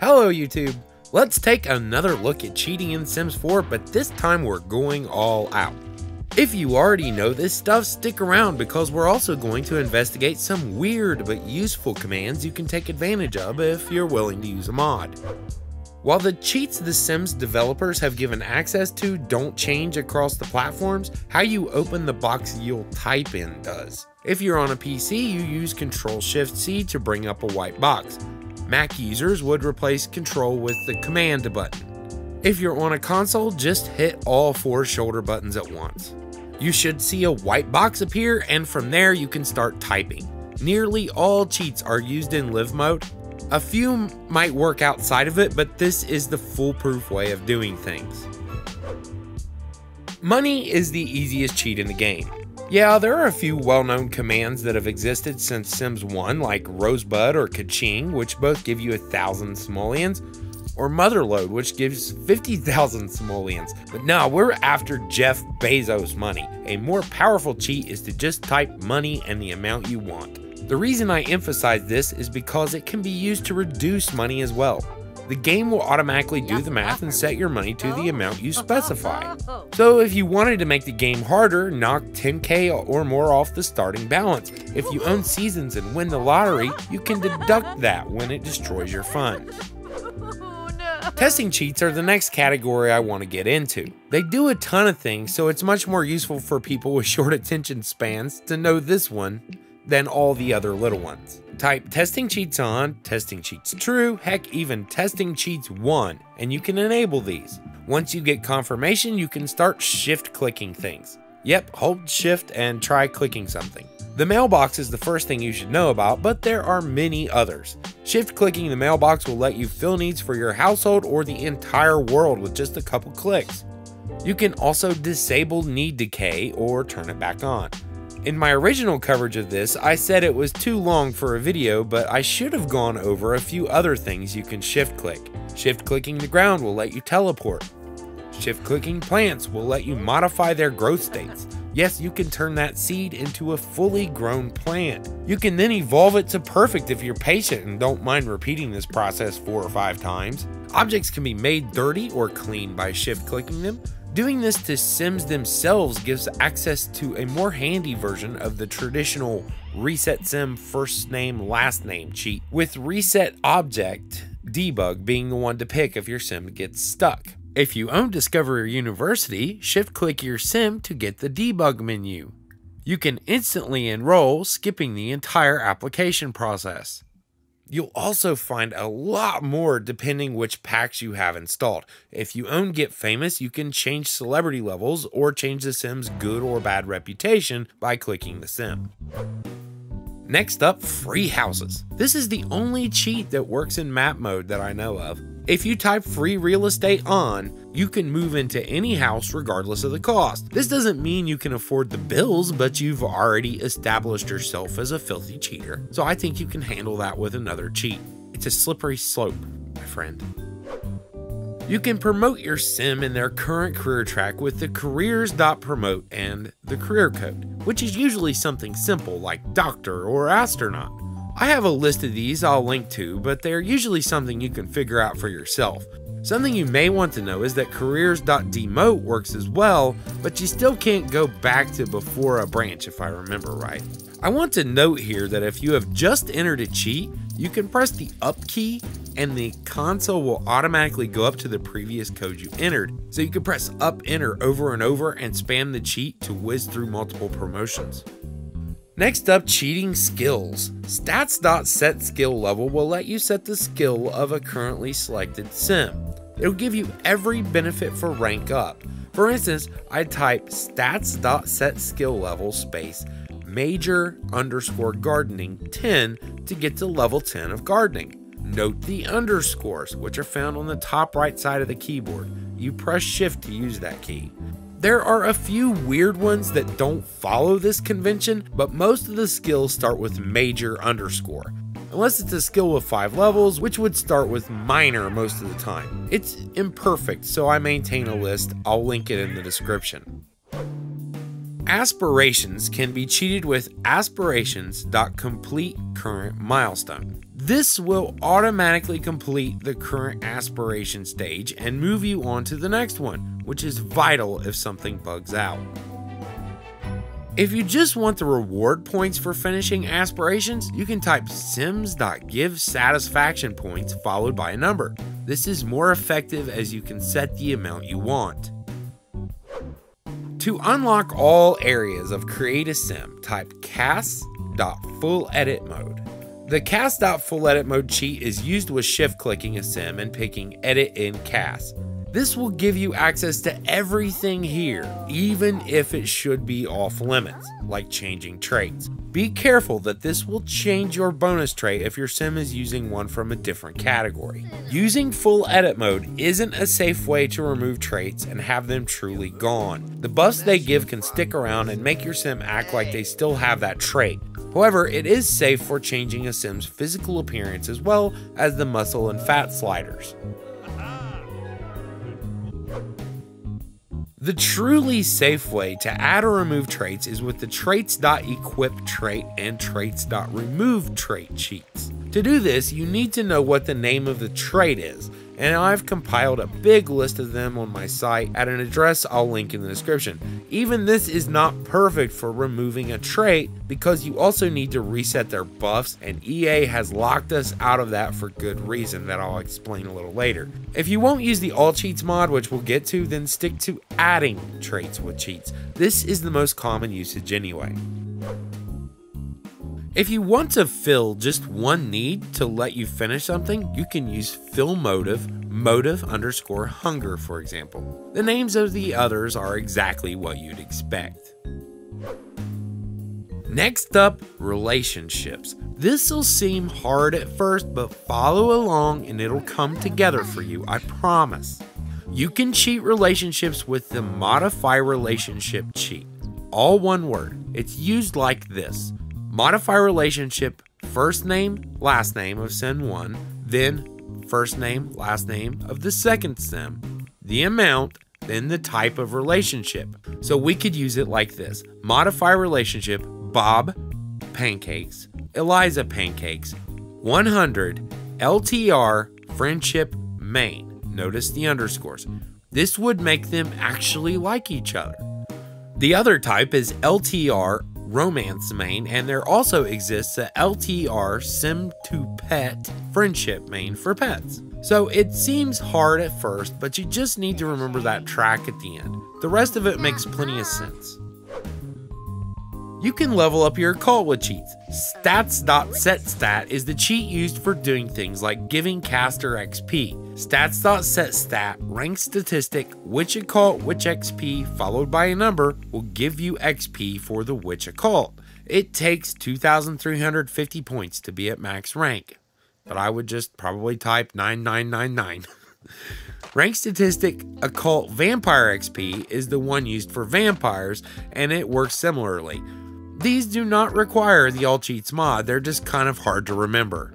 Hello YouTube! Let's take another look at cheating in Sims 4, but this time we're going all out. If you already know this stuff, stick around because we're also going to investigate some weird but useful commands you can take advantage of if you're willing to use a mod. While the cheats the Sims developers have given access to don't change across the platforms, how you open the box you'll type in does. If you're on a PC, you use Ctrl-Shift-C to bring up a white box. Mac users would replace Control with the Command button. If you're on a console, just hit all 4 shoulder buttons at once. You should see a white box appear, and from there you can start typing. Nearly all cheats are used in live mode. A few might work outside of it, but this is the foolproof way of doing things. Money is the easiest cheat in the game. Yeah, there are a few well-known commands that have existed since Sims 1, like Rosebud or Ka-ching, which both give you 1,000 simoleons, or Motherload, which gives 50,000 simoleons. But no, we're after Jeff Bezos money. A more powerful cheat is to just type money and the amount you want. The reason I emphasize this is because it can be used to reduce money as well. The game will automatically do the math and set your money to the amount you specify. So if you wanted to make the game harder, knock 10k or more off the starting balance. If you own seasons and win the lottery, you can deduct that when it destroys your fund. Testing cheats are the next category I want to get into. They do a ton of things, so it's much more useful for people with short attention spans to know this one than all the other little ones. Type testing cheats on, testing cheats true, heck even testing cheats 1, and you can enable these. Once you get confirmation, you can start shift clicking things. Yep, hold shift and try clicking something. The mailbox is the first thing you should know about, but there are many others. Shift clicking the mailbox will let you fill needs for your household or the entire world with just a couple clicks. You can also disable need decay or turn it back on. In my original coverage of this, I said it was too long for a video, but I should have gone over a few other things you can shift click. Shift clicking the ground will let you teleport. Shift clicking plants will let you modify their growth states. Yes, you can turn that seed into a fully grown plant. You can then evolve it to perfect if you're patient and don't mind repeating this process 4 or 5 times. Objects can be made dirty or clean by shift clicking them. Doing this to Sims themselves gives access to a more handy version of the traditional reset sim first name last name cheat, with reset object debug being the one to pick if your sim gets stuck. If you own Discovery University, shift click your sim to get the debug menu. You can instantly enroll, skipping the entire application process. You'll also find a lot more depending which packs you have installed. If you own Get Famous, you can change celebrity levels or change the sim's good or bad reputation by clicking the sim. Next up, free houses. This is the only cheat that works in map mode that I know of. If you type free real estate on, you can move into any house regardless of the cost. This doesn't mean you can afford the bills, but you've already established yourself as a filthy cheater. So I think you can handle that with another cheat. It's a slippery slope, my friend. You can promote your sim in their current career track with the careers.promote and the career code, which is usually something simple like doctor or astronaut. I have a list of these I'll link to, but they're usually something you can figure out for yourself. Something you may want to know is that careers.demote works as well, but you still can't go back to before a branch if I remember right. I want to note here that if you have just entered a cheat, you can press the up key and the console will automatically go up to the previous code you entered. So you can press up enter over and over and spam the cheat to whiz through multiple promotions. Next up, cheating skills. Stats.setSkillLevel will let you set the skill of a currently selected sim. It'll give you every benefit for rank up. For instance, I type stats.setSkillLevel space major_gardening 10 to get to level 10 of gardening. Note the underscores, which are found on the top right side of the keyboard. You press shift to use that key. There are a few weird ones that don't follow this convention, but most of the skills start with major underscore. Unless it's a skill with 5 levels, which would start with minor most of the time. It's imperfect, so I maintain a list. I'll link it in the description. Aspirations can be cheated with aspirations.complete current milestone. This will automatically complete the current aspiration stage and move you on to the next one, which is vital if something bugs out. If you just want the reward points for finishing aspirations, you can type sims.giveSatisfaction points followed by a number. This is more effective as you can set the amount you want. To unlock all areas of Create a Sim, type CAS.FullEditMode. The CAS.FullEditMode cheat is used with shift-clicking a sim and picking Edit in CAS. This will give you access to everything here, even if it should be off limits, like changing traits. Be careful that this will change your bonus trait if your sim is using one from a different category. Using full edit mode isn't a safe way to remove traits and have them truly gone. The buffs they give can stick around and make your sim act like they still have that trait. However, it is safe for changing a sim's physical appearance as well as the muscle and fat sliders. The truly safe way to add or remove traits is with the traits.equip trait and traits.remove trait cheats. To do this, you need to know what the name of the trait is, and I've compiled a big list of them on my site at an address I'll link in the description. Even this is not perfect for removing a trait because you also need to reset their buffs, and EA has locked us out of that for good reason that I'll explain a little later. If you won't use the AllCheats mod, which we'll get to, then stick to adding traits with cheats. This is the most common usage anyway. If you want to fill just one need to let you finish something, you can use Fillmotive, motive_hunger, for example. The names of the others are exactly what you'd expect. Next up, relationships. This'll seem hard at first, but follow along and it'll come together for you, I promise. You can cheat relationships with the Modify Relationship cheat. All one word. It's used like this. Modify relationship, first name, last name of sim 1, then first name, last name of the second sim, the amount, then the type of relationship. So we could use it like this. Modify relationship, Bob pancakes, Eliza pancakes, 100 LTR friendship main. Notice the underscores. This would make them actually like each other. The other type is LTR romance main, and there also exists a LTR sim to pet friendship main for pets. So it seems hard at first, but you just need to remember that track at the end. The rest of it makes plenty of sense. You can level up your occult with cheats. Stats.setStat is the cheat used for doing things like giving caster XP. Stats.setStat rank statistic which occult which XP followed by a number will give you XP for the which occult. It takes 2,350 points to be at max rank, but I would just probably type 9999. Rank statistic occult vampire XP is the one used for vampires, and it works similarly. These do not require the AllCheats mod, they're just kind of hard to remember.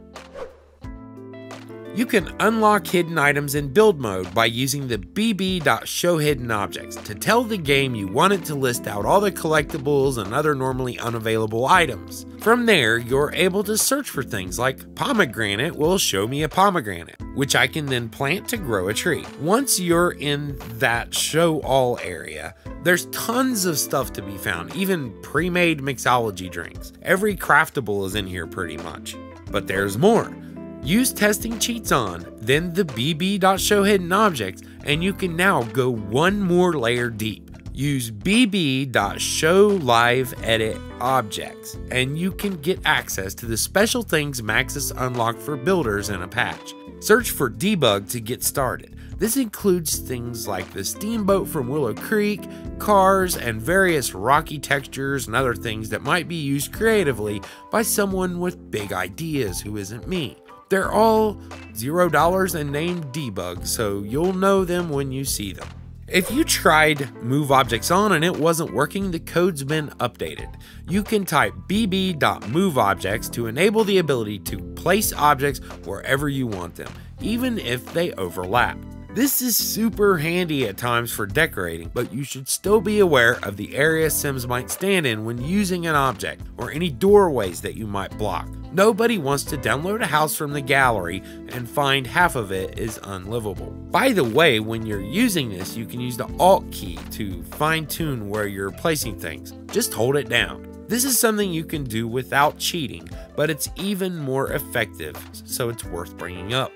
You can unlock hidden items in build mode by using the bb.showHiddenObjects to tell the game you want it to list out all the collectibles and other normally unavailable items. From there, you're able to search for things like pomegranate will show me a pomegranate, which I can then plant to grow a tree. Once you're in that show all area, there's tons of stuff to be found, even pre-made mixology drinks. Every craftable is in here pretty much. But there's more. Use TestingCheats on, then the bb.showHiddenObjects, and you can now go one more layer deep. Use bb.showLiveEditObjects, and you can get access to the special things Maxis unlocked for builders in a patch. Search for debug to get started. This includes things like the steamboat from Willow Creek, cars, and various rocky textures and other things that might be used creatively by someone with big ideas who isn't me. They're all $0 and named debug, so you'll know them when you see them. If you tried MoveObjects on and it wasn't working, the code's been updated. You can type bb.moveObjects to enable the ability to place objects wherever you want them, even if they overlap. This is super handy at times for decorating, but you should still be aware of the area Sims might stand in when using an object, or any doorways that you might block. Nobody wants to download a house from the gallery and find half of it is unlivable. By the way, when you're using this, you can use the Alt key to fine-tune where you're placing things. Just hold it down. This is something you can do without cheating, but it's even more effective, so it's worth bringing up.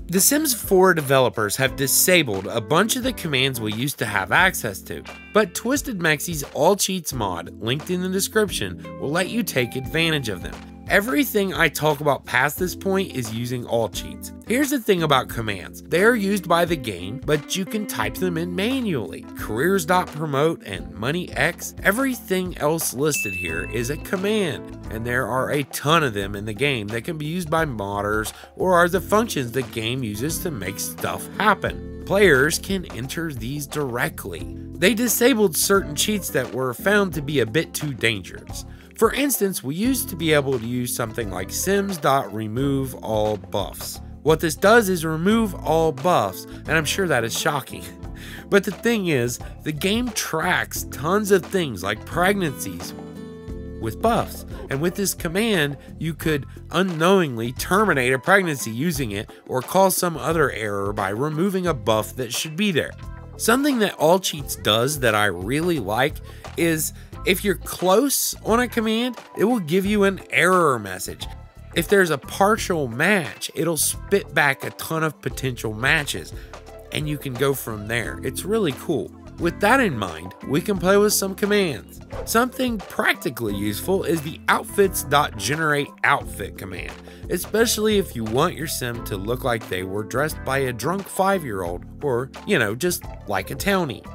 The Sims 4 developers have disabled a bunch of the commands we used to have access to, but Twisted Mexie's AllCheats mod, linked in the description, will let you take advantage of them. Everything I talk about past this point is using AllCheats. Here's the thing about commands. They are used by the game, but you can type them in manually. Careers.promote and moneyx, everything else listed here is a command, and there are a ton of them in the game that can be used by modders or are the functions the game uses to make stuff happen. Players can enter these directly. They disabled certain cheats that were found to be a bit too dangerous. For instance, we used to be able to use something like sims.removeAllBuffs. What this does is remove all buffs, and I'm sure that is shocking. But the thing is, the game tracks tons of things like pregnancies with buffs, and with this command, you could unknowingly terminate a pregnancy using it or cause some other error by removing a buff that should be there. Something that AllCheats does that I really like is if you're close on a command, it will give you an error message. If there's a partial match, it'll spit back a ton of potential matches, and you can go from there. It's really cool. With that in mind, we can play with some commands. Something practically useful is the outfits.generateOutfit command, especially if you want your sim to look like they were dressed by a drunk 5-year-old, or, just like a townie.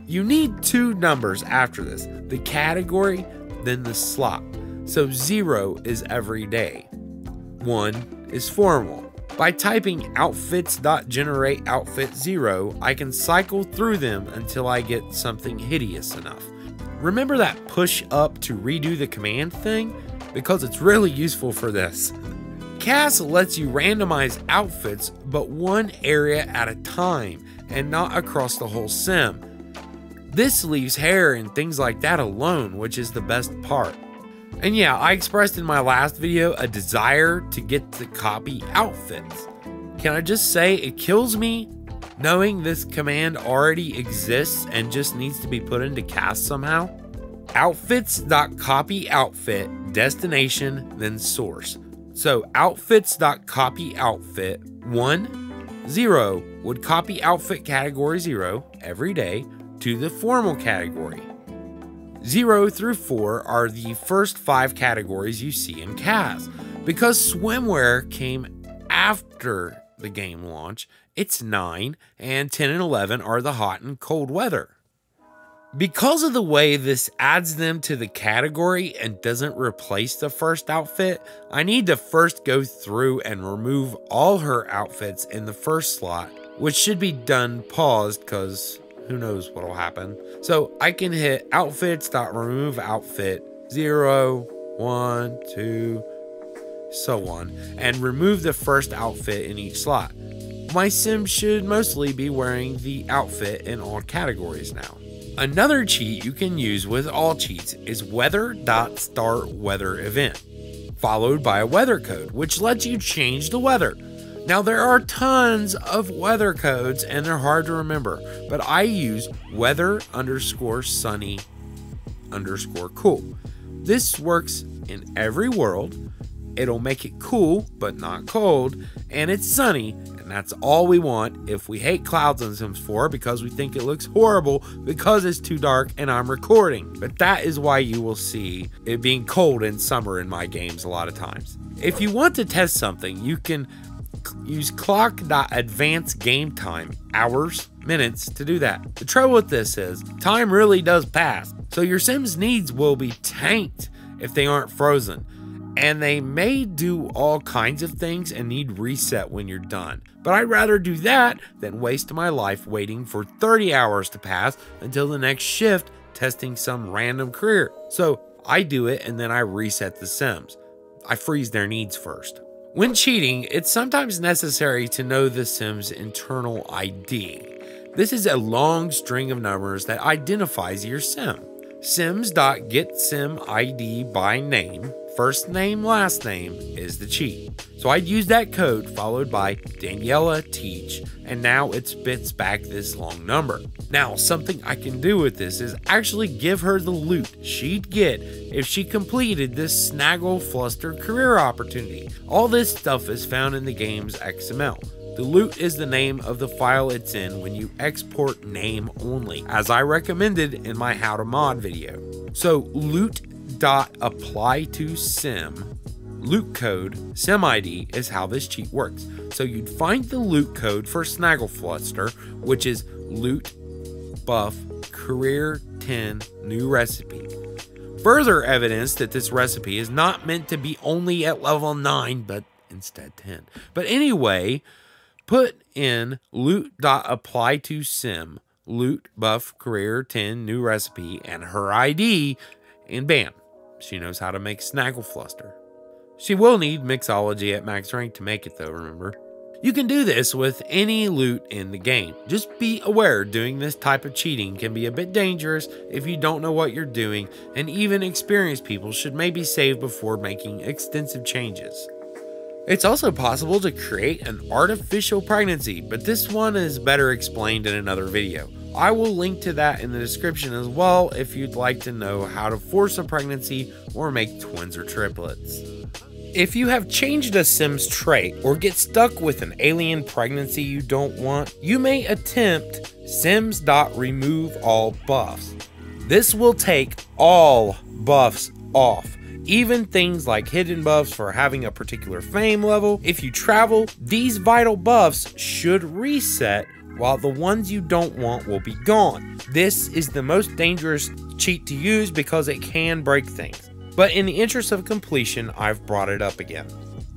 You need two numbers after this, the category, then the slot. So 0 is every day, 1 is formal. By typing outfits.generateOutfit0, I can cycle through them until I get something hideous enough. Remember that push up to redo the command thing? Because it's really useful for this. CAS lets you randomize outfits, but one area at a time, and not across the whole sim. This leaves hair and things like that alone, which is the best part. And yeah, I expressed in my last video a desire to get to copy outfits. Can I just say it kills me knowing this command already exists and just needs to be put into CAS somehow? Outfits.copyOutfit, destination, then source. So outfits.copyOutfit 0 would copy outfit category 0 every day to the formal category. 0 through 4 are the first 5 categories you see in CAS. Because swimwear came after the game launch, it's 9, and 10 and 11 are the hot and cold weather. Because of the way this adds them to the category and doesn't replace the first outfit, I need to first go through and remove all her outfits in the first slot, which should be done paused because who knows what'll happen. So I can hit outfits.removeOutfit 0, 1, 2, so on, and remove the first outfit in each slot. My sim should mostly be wearing the outfit in all categories now. Another cheat you can use with AllCheats is weather.startWeatherEvent, followed by a weather code, which lets you change the weather. Now there are tons of weather codes and they're hard to remember, but I use weather_sunny_cool. This works in every world. It'll make it cool, but not cold, and it's sunny, and that's all we want if we hate clouds in Sims 4 because we think it looks horrible because it's too dark and I'm recording. But that is why you will see it being cold in summer in my games a lot of times. If you want to test something, you can use clock.advanceGameTime, hours, minutes, to do that. The trouble with this is, time really does pass, so your Sim's needs will be tanked if they aren't frozen. And they may do all kinds of things and need reset when you're done. But I'd rather do that than waste my life waiting for 30 hours to pass until the next shift testing some random career. So I do it and then I reset the Sims. I freeze their needs first. When cheating, it's sometimes necessary to know the Sim's internal ID. This is a long string of numbers that identifies your Sim. Sims.getSimID by name, first name, last name is the cheat. So I'd use that code followed by Daniela teach, and now it spits back this long number. Now, something I can do with this is actually give her the loot she'd get if she completed this Snaggle Fluster career opportunity. All this stuff is found in the game's XML. The loot is the name of the file it's in when you export name only, as I recommended in my how to mod video. So loot.applyToSim, loot code, Sim ID is how this cheat works. So you'd find the loot code for Snaggle Fluster, which is loot buff career 10 new recipe. Further evidence that this recipe is not meant to be only at level 9, but instead 10. But anyway, put in loot.applyToSim, loot buff career 10 new recipe, and her ID, and bam, she knows how to make Snaggle Fluster. She will need mixology at max rank to make it though, remember? You can do this with any loot in the game. Just be aware doing this type of cheating can be a bit dangerous if you don't know what you're doing, and even experienced people should maybe save before making extensive changes. It's also possible to create an artificial pregnancy, but this one is better explained in another video. I will link to that in the description as well if you'd like to know how to force a pregnancy or make twins or triplets. If you have changed a Sim's trait or get stuck with an alien pregnancy you don't want, you may attempt sims.removeAllBuffs. This will take all buffs off, even things like hidden buffs for having a particular fame level. If you travel, these vital buffs should reset, while the ones you don't want will be gone. This is the most dangerous cheat to use because it can break things. But in the interest of completion, I've brought it up again.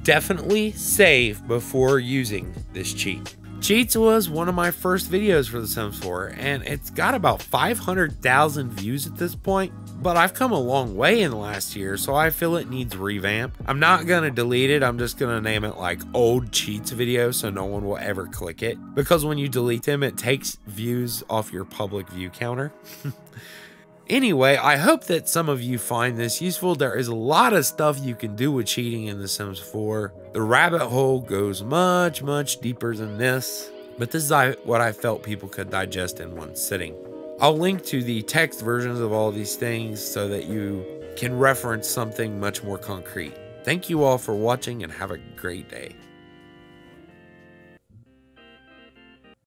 Definitely save before using this cheat. Cheats was one of my first videos for The Sims 4, and it's got about 500,000 views at this point, but I've come a long way in the last year, so I feel it needs revamp. I'm not gonna delete it, I'm just gonna name it like Old Cheats Video so no one will ever click it, because when you delete them, it takes views off your public view counter. Anyway, I hope that some of you find this useful. There is a lot of stuff you can do with cheating in The Sims 4. The rabbit hole goes much, much deeper than this, but this is what I felt people could digest in one sitting. I'll link to the text versions of all these things so that you can reference something much more concrete. Thank you all for watching and have a great day.